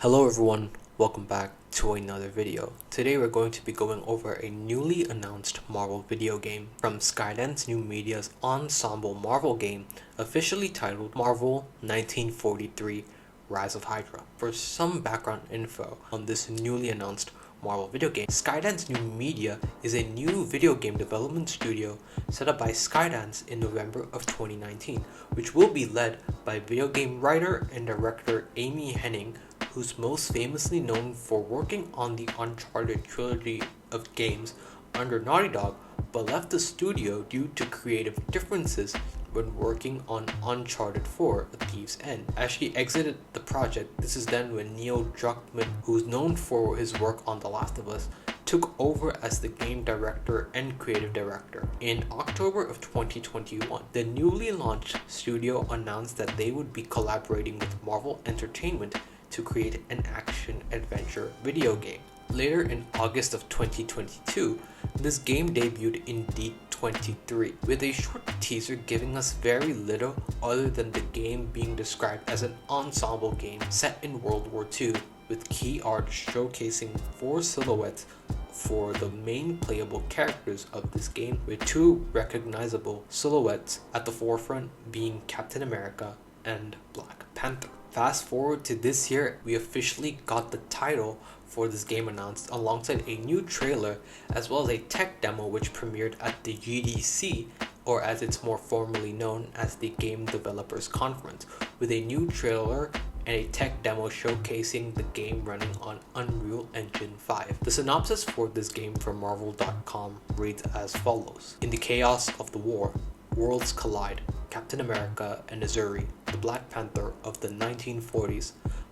Hello everyone, welcome back to another video. Today we're going to be going over a newly announced Marvel video game from Skydance New Media's ensemble Marvel game, officially titled Marvel 1943 Rise of Hydra. For some background info on this newly announced Marvel video game, Skydance New Media is a new video game development studio set up by Skydance in November of 2019, which will be led by video game writer and director Amy Henning, who's most famously known for working on the Uncharted trilogy of games under Naughty Dog, but left the studio due to creative differences when working on Uncharted 4: A Thief's End. As she exited the project, this is then when Neil Druckmann, who's known for his work on The Last of Us, took over as the game director and creative director. In October of 2021, the newly launched studio announced that they would be collaborating with Marvel Entertainment to create an action-adventure video game. Later in August of 2022, this game debuted in D23, with a short teaser giving us very little other than the game being described as an ensemble game set in World War II, with key art showcasing 4 silhouettes for the main playable characters of this game, with 2 recognizable silhouettes at the forefront being Captain America and Black Panther. Fast forward to this year, we officially got the title for this game announced alongside a new trailer as well as a tech demo which premiered at the GDC, or as it's more formally known as the Game Developers Conference, with a new trailer and a tech demo showcasing the game running on Unreal Engine 5. The synopsis for this game from Marvel.com reads as follows. In the chaos of the war, worlds collide. Captain America and Azzuri, the Black Panther of the 1940s,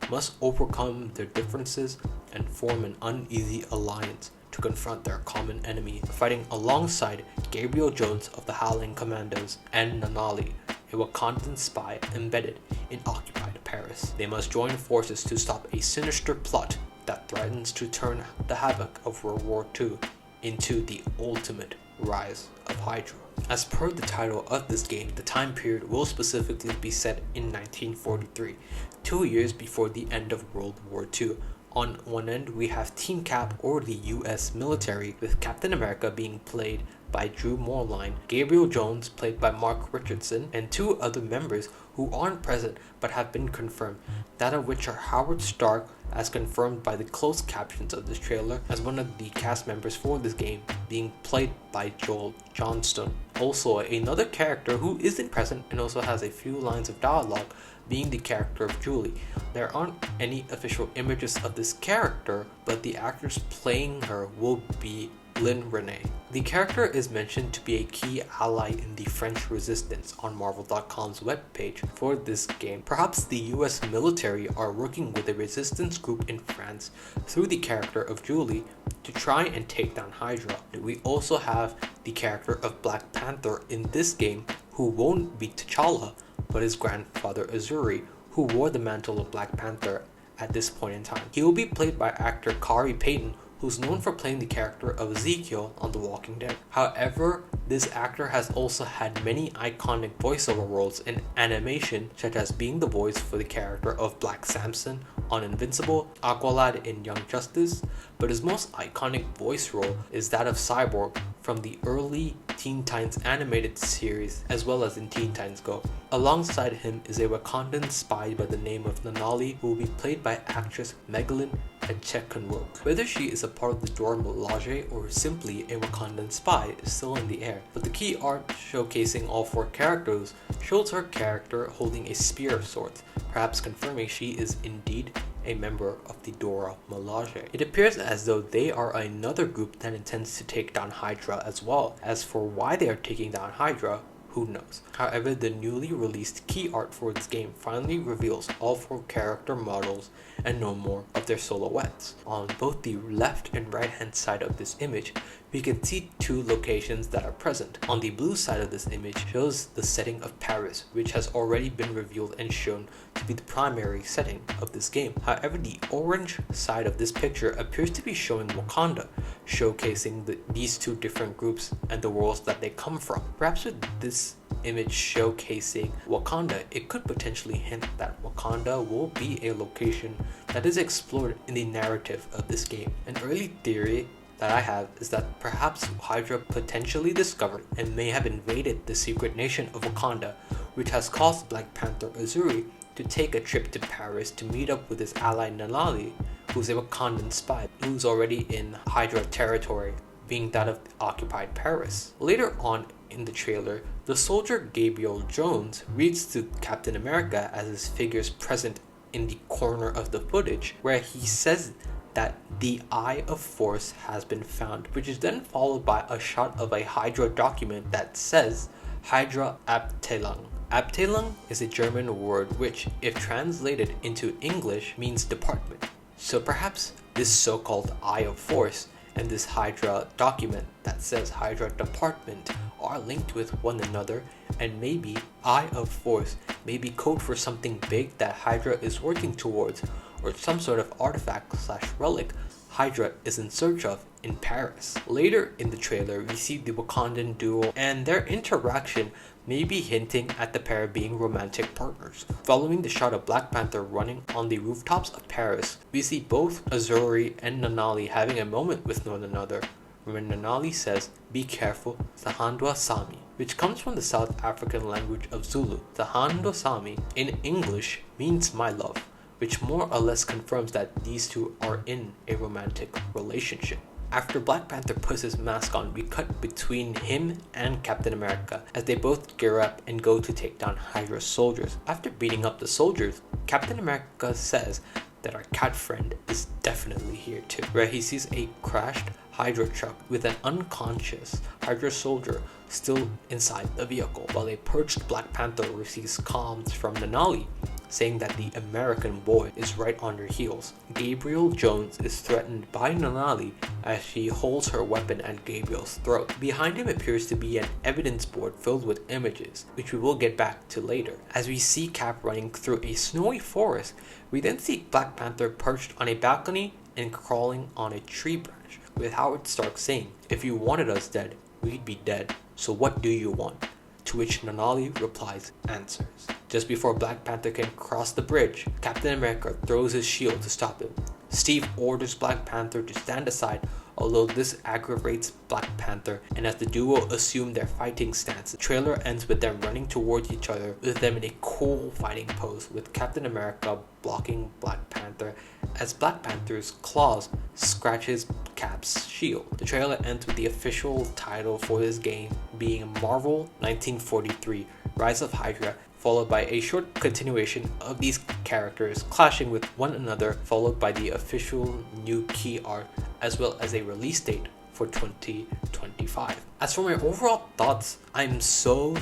must overcome their differences and form an uneasy alliance to confront their common enemy, fighting alongside Gabriel Jones of the Howling Commandos and Nanali, a Wakandan spy embedded in occupied Paris. They must join forces to stop a sinister plot that threatens to turn the havoc of World War II into the ultimate rise of Hydra. As per the title of this game, the time period will specifically be set in 1943, 2 years before the end of World War II. On one end, we have Team Cap, or the US military, with Captain America being played by Drew Moreline, Gabriel Jones played by Mark Richardson, and 2 other members who aren't present but have been confirmed, that of which are Howard Stark, as confirmed by the closed captions of this trailer, as one of the cast members for this game, being played by Joel Johnston. Also, another character who isn't present and also has a few lines of dialogue, being the character of Julie. There aren't any official images of this character, but the actress playing her will be Lynn Renee. The character is mentioned to be a key ally in the French resistance on Marvel.com's webpage for this game. Perhaps the US military are working with a resistance group in France through the character of Julie to try and take down Hydra. We also have the character of Black Panther in this game, who won't be T'Challa, but his grandfather Azzuri, who wore the mantle of Black Panther at this point in time. He will be played by actor Khary Payton, who's known for playing the character of Ezekiel on The Walking Dead. However, this actor has also had many iconic voiceover roles in animation, such as being the voice for the character of Black Samson on Invincible, Aqualad in Young Justice, but his most iconic voice role is that of Cyborg from the early Teen Titans animated series as well as in Teen Titans Go. Alongside him is a Wakandan spy by the name of Nanali, who will be played by actress Megalyn Echekunwoke. Whether she is a part of the Dora Milaje or simply a Wakandan spy is still in the air, but the key art showcasing all 4 characters shows her character holding a spear of sorts, perhaps confirming she is indeed a member of the Dora Milaje. It appears as though they are another group that intends to take down Hydra as well. As for why they are taking down Hydra, who knows. However, the newly released key art for this game finally reveals all 4 character models and no more of their silhouettes. On both the left and right hand side of this image, we can see 2 locations that are present. On the blue side of this image shows the setting of Paris, which has already been revealed and shown to be the primary setting of this game. However, the orange side of this picture appears to be showing Wakanda, showcasing these 2 different groups and the worlds that they come from. Perhaps with this image showcasing Wakanda, it could potentially hint that Wakanda will be a location that is explored in the narrative of this game. An early theory that I have is that perhaps Hydra potentially discovered and may have invaded the secret nation of Wakanda, which has caused Black Panther Azzuri to take a trip to Paris to meet up with his ally Nanali, who's a Wakandan spy who's already in Hydra territory, being that of occupied Paris. Later on in the trailer, the soldier Gabriel Jones reads to Captain America as his figures present in the corner of the footage, where he says that the Eye of Force has been found, which is then followed by a shot of a Hydra document that says Hydra Abteilung. Abteilung is a German word which, if translated into English, means department. So perhaps this so-called Eye of Force and this Hydra document that says Hydra Department are linked with one another, and maybe Eye of Force may be code for something big that Hydra is working towards, or some sort of artifact / relic Hydra is in search of in Paris. Later in the trailer, we see the Wakandan duo, and their interaction may be hinting at the pair being romantic partners. Following the shot of Black Panther running on the rooftops of Paris, we see both Azzuri and Nanali having a moment with one another, when Nanali says, "Be careful, Sahandwa Sami," which comes from the South African language of Zulu. Sahandwa Sami in English means my love, which more or less confirms that these two are in a romantic relationship. After Black Panther puts his mask on, we cut between him and Captain America as they both gear up and go to take down Hydra's soldiers. After beating up the soldiers, Captain America says that our cat friend is definitely here too, where he sees a crashed Hydra truck with an unconscious Hydra soldier still inside the vehicle, while a perched Black Panther receives comms from Nanali saying that the American boy is right on her heels. Gabriel Jones is threatened by Nanali as she holds her weapon at Gabriel's throat. Behind him appears to be an evidence board filled with images, which we will get back to later. As we see Cap running through a snowy forest, we then see Black Panther perched on a balcony and crawling on a tree branch, with Howard Stark saying, "If you wanted us dead, we'd be dead, so what do you want?" To which Nanali replies, "Answers." Just before Black Panther can cross the bridge, Captain America throws his shield to stop him. Steve orders Black Panther to stand aside, although this aggravates Black Panther, and as the duo assume their fighting stance, the trailer ends with them running towards each other, with them in a cool fighting pose, with Captain America blocking Black Panther as Black Panther's claws scratches Cap's shield. The trailer ends with the official title for this game being Marvel 1943 Rise of Hydra, followed by a short continuation of these characters clashing with one another, followed by the official new key art, as well as a release date for 2025. As for my overall thoughts, I'm so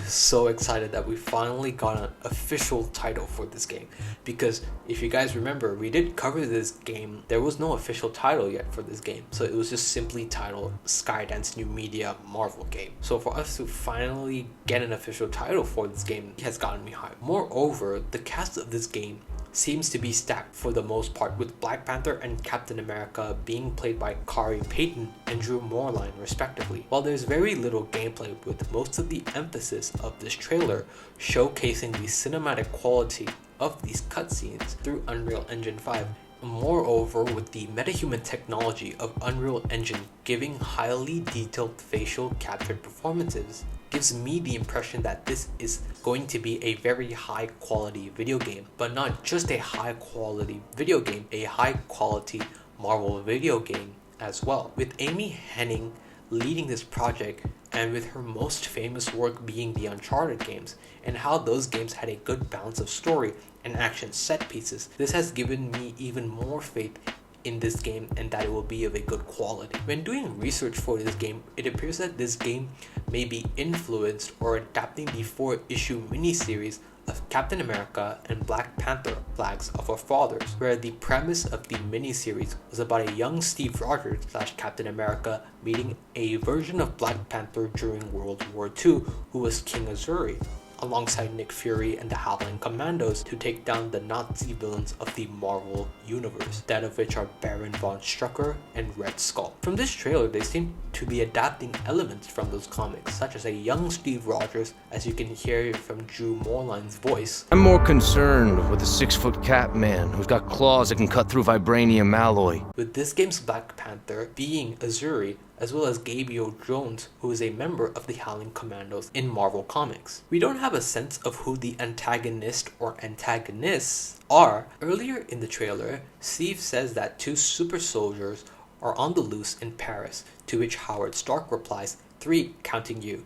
excited that we finally got an official title for this game, because if you guys remember, we did cover this game. There was no official title yet for this game, so it was just simply titled Skydance New Media Marvel Game. So for us to finally get an official title for this game has gotten me hyped. Moreover, the cast of this game seems to be stacked for the most part, with Black Panther and Captain America being played by Kari Payton and Drew Moreline respectively. While there's very little gameplay, with most of the emphasis of this trailer showcasing the cinematic quality of these cutscenes through Unreal Engine 5. Moreover, with the metahuman technology of Unreal Engine giving highly detailed facial captured performances, gives me the impression that this is going to be a very high quality video game, but not just a high quality video game, a high quality Marvel video game as well. With Amy Henning leading this project, and with her most famous work being the Uncharted games, and how those games had a good balance of story and action set pieces, this has given me even more faith in this game and that it will be of a good quality. When doing research for this game, it appears that this game may be influenced or adapting the 4-issue miniseries of Captain America and Black Panther Flags of Our Fathers, where the premise of the miniseries was about a young Steve Rogers / Captain America meeting a version of Black Panther during World War II who was King Azzuri. alongside Nick Fury and the Howling Commandos to take down the Nazi villains of the Marvel universe, that of which are Baron von Strucker and Red Skull. From this trailer, they seem to be adapting elements from those comics, such as a young Steve Rogers, as you can hear from Drew Morline's voice. I'm more concerned with a 6-foot cat man who's got claws that can cut through vibranium alloy. With this game's Black Panther being Azzuri, as well as Gabriel Jones, who is a member of the Howling Commandos in Marvel Comics. We don't have a sense of who the antagonist or antagonists are. Earlier in the trailer, Steve says that 2 super soldiers are on the loose in Paris, to which Howard Stark replies, 3 counting you.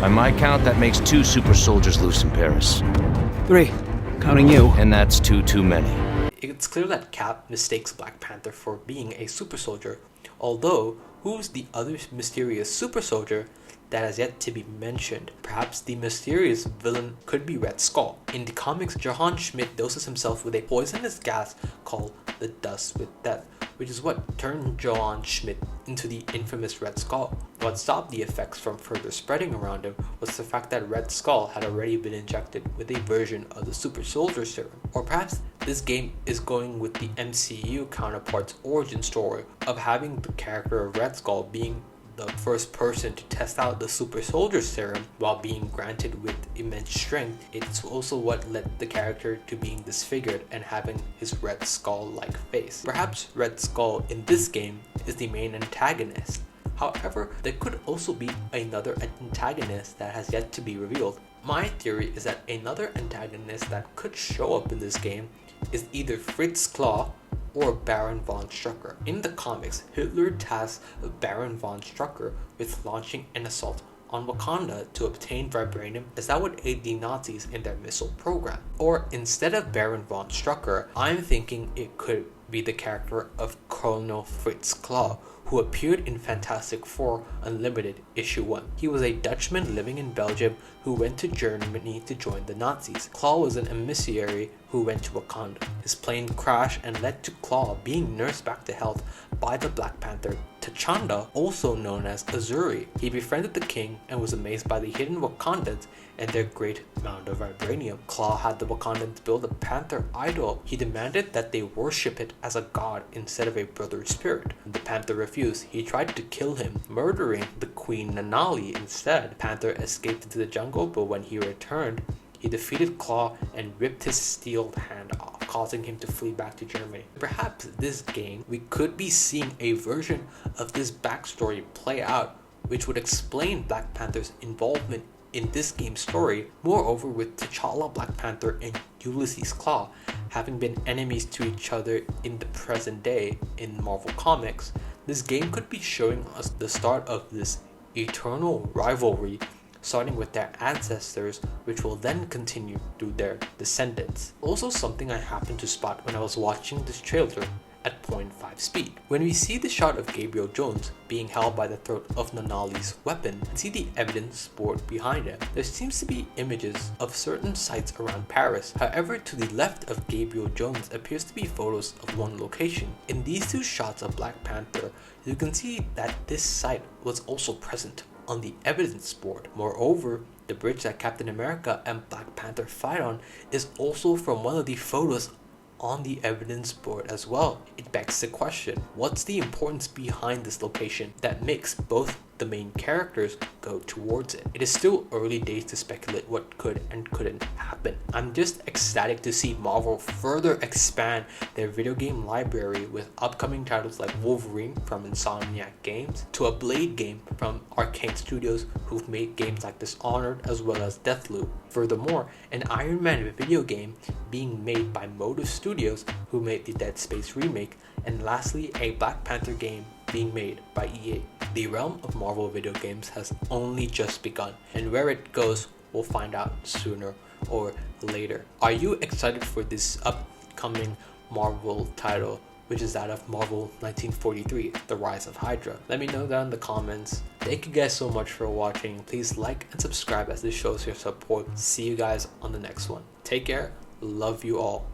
By my count, that makes 2 super soldiers loose in Paris. 3 counting you. And that's 2 too many. It's clear that Cap mistakes Black Panther for being a super soldier, although who's the other mysterious super soldier that has yet to be mentioned? Perhaps the mysterious villain could be Red Skull. In the comics, Johann Schmidt doses himself with a poisonous gas called the Dust with Death, which is what turned Johann Schmidt into the infamous Red Skull. What stopped the effects from further spreading around him was the fact that Red Skull had already been injected with a version of the super soldier serum. Or perhaps this game is going with the MCU counterpart's origin story of having the character of Red Skull being the first person to test out the super soldier serum while being granted with immense strength. It's also what led the character to being disfigured and having his Red Skull-like face. Perhaps Red Skull in this game is the main antagonist. However, there could also be another antagonist that has yet to be revealed. My theory is that another antagonist that could show up in this game is either Fritz Claw or Baron von Strucker. In the comics, Hitler tasked Baron von Strucker with launching an assault on Wakanda to obtain vibranium, as that would aid the Nazis in their missile program. Or instead of Baron von Strucker, I'm thinking it could be the character of Colonel Fritz Claw, who appeared in Fantastic Four Unlimited issue 1. He was a Dutchman living in Belgium who went to Germany to join the Nazis. Claw was an emissary who went to Wakanda. His plane crashed and led to Claw being nursed back to health by the Black Panther T'Challa, also known as Azzuri. He befriended the king and was amazed by the hidden Wakandans and their great amount of vibranium. Claw had the Wakandans build a panther idol. He demanded that they worship it as a god instead of a brother spirit. The panther refused. He tried to kill him, murdering the queen Nanali instead. Panther escaped into the jungle, but when he returned, he defeated Claw and ripped his steel hand off, causing him to flee back to Germany. Perhaps this game, we could be seeing a version of this backstory play out, which would explain Black Panther's involvement in this game's story. Moreover, with T'Challa, Black Panther, and Ulysses Claw having been enemies to each other in the present day in Marvel Comics, this game could be showing us the start of this eternal rivalry, starting with their ancestors, which will then continue through their descendants. Also, something I happened to spot when I was watching this trailer at 0.5 speed. When we see the shot of Gabriel Jones being held by the throat of Nanali's weapon and see the evidence board behind him, there seems to be images of certain sites around Paris. However, to the left of Gabriel Jones appears to be photos of one location. In these 2 shots of Black Panther, you can see that this site was also present on the evidence board. Moreover, the bridge that Captain America and Black Panther fight on is also from one of the photos on the evidence board as well. It begs the question, what's the importance behind this location that makes both the main characters go towards it? It is still early days to speculate what could and couldn't happen. I'm just ecstatic to see Marvel further expand their video game library with upcoming titles like Wolverine from Insomniac Games to a Blade game from Arcane Studios, who've made games like Dishonored as well as Deathloop. Furthermore, an Iron Man video game being made by Motive Studios, who made the Dead Space remake, and lastly a Black Panther game being made by EA. The realm of Marvel video games has only just begun, and where it goes, we'll find out sooner or later. Are you excited for this upcoming Marvel title, which is that of Marvel 1943, The Rise of Hydra? Let me know down in the comments. Thank you guys so much for watching. Please like and subscribe as this shows your support. See you guys on the next one. Take care. Love you all.